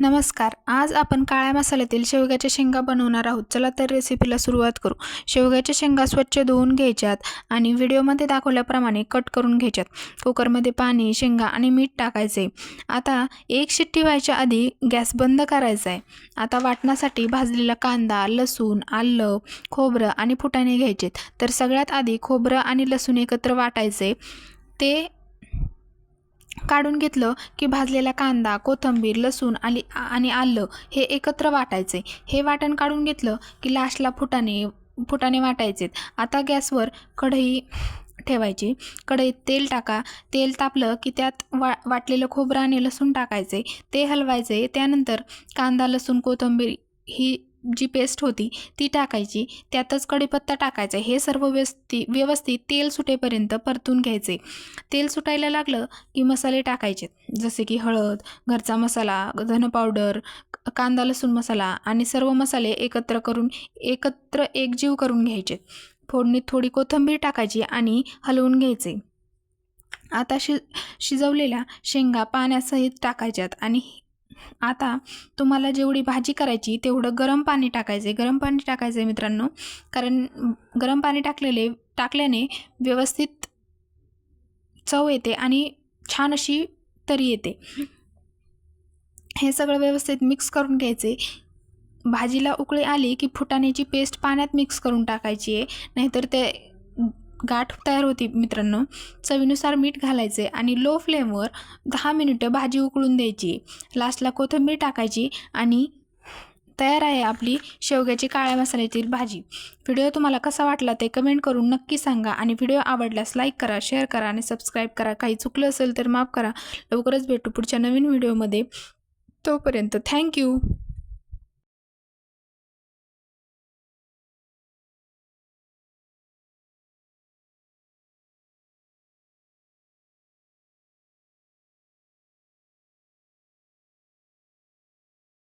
नमस्कार. आज आपण काळ्या मसाल्यातील शेवग्याच्या शेंगा बनवणार आहोत. चला तर रेसिपीला सुरुवात करू. शेवग्याच्या शेंगा स्वच्छ धुवून घ्यायच्यात आणि व्हिडिओमध्ये दाखवल्याप्रमाणे कट करून घ्यायच्यात. कुकरमध्ये पाणी, शेंगा आणि मीठ टाकायचे. आता एक शिट्टी व्हायच्या आधी गॅस बंद करायचा आहे. आता वाटण्यासाठी भाजलेला कांदा, लसूण, आलं, खोबरं आणि फुटाणे घ्यायचेत. तर सगळ्यात आधी खोबरं आणि लसूण एकत्र वाटायचे. ते काढून घेतलं की भाजलेला कांदा, कोथिंबीर, लसूण आणि आलं हे एकत्र वाटायचे. हे वाटण काढून घेतलं की लास्टला फुटाणे वाटायचे. आता गॅसवर कढई ठेवायची. कढईत तेल टाका. तेल तापलं की त्यात वाटलेलं खोबरं आणि लसूण टाकायचे. ते हलवायचे. त्यानंतर कांदा, लसूण, कोथिंबीर ही जी पेस्ट होती ती टाकायची. त्यातच कढीपत्ता टाकायचा. हे सर्व व्यवस्थित तेल सुटेपर्यंत परतून घ्यायचे. तेल सुटायला लागलं की मसाले टाकायचे, जसे की हळद, घरचा मसाला, धन पावडर, कांदा लसूण मसाला आणि सर्व मसाले एकत्र एकजीव करून घ्यायचे. फोडणीत थोडी कोथिंबीर टाकायची आणि हलवून घ्यायचे. आता शिजवलेल्या शेंगा पाण्यासहित टाकायच्यात आणि आता तुम्हाला जेवढी भाजी करायची तेवढं गरम पाणी टाकायचे. गरम पाणी टाकायचं आहे मित्रांनो, कारण गरम पाणी टाकल्याने व्यवस्थित चव येते आणि छान अशी तरी येते. हे सगळं व्यवस्थित मिक्स करून घ्यायचे. भाजीला उकळी आली की फुटाण्याची पेस्ट पाण्यात मिक्स करून टाकायची आहे, नाहीतर ते गाठ तयार होती मित्रांनो. चवीनुसार मीठ घालायचे आणि लो फ्लेमवर 10 मिनिटं भाजी उकळून द्यायची. लास्टला कोथिंबीर टाकायची आणि तयार आहे आपली शेवग्याची काळ्या मसाल्यातील भाजी. व्हिडिओ तुम्हाला कसा वाटला ते कमेंट करून नक्की सांगा आणि व्हिडिओ आवडल्यास लाईक करा, शेअर करा आणि सबस्क्राईब करा. काही चुकलं असेल तर माफ करा. लवकरच भेटू पुढच्या नवीन व्हिडिओमध्ये. तोपर्यंत थँक्यू.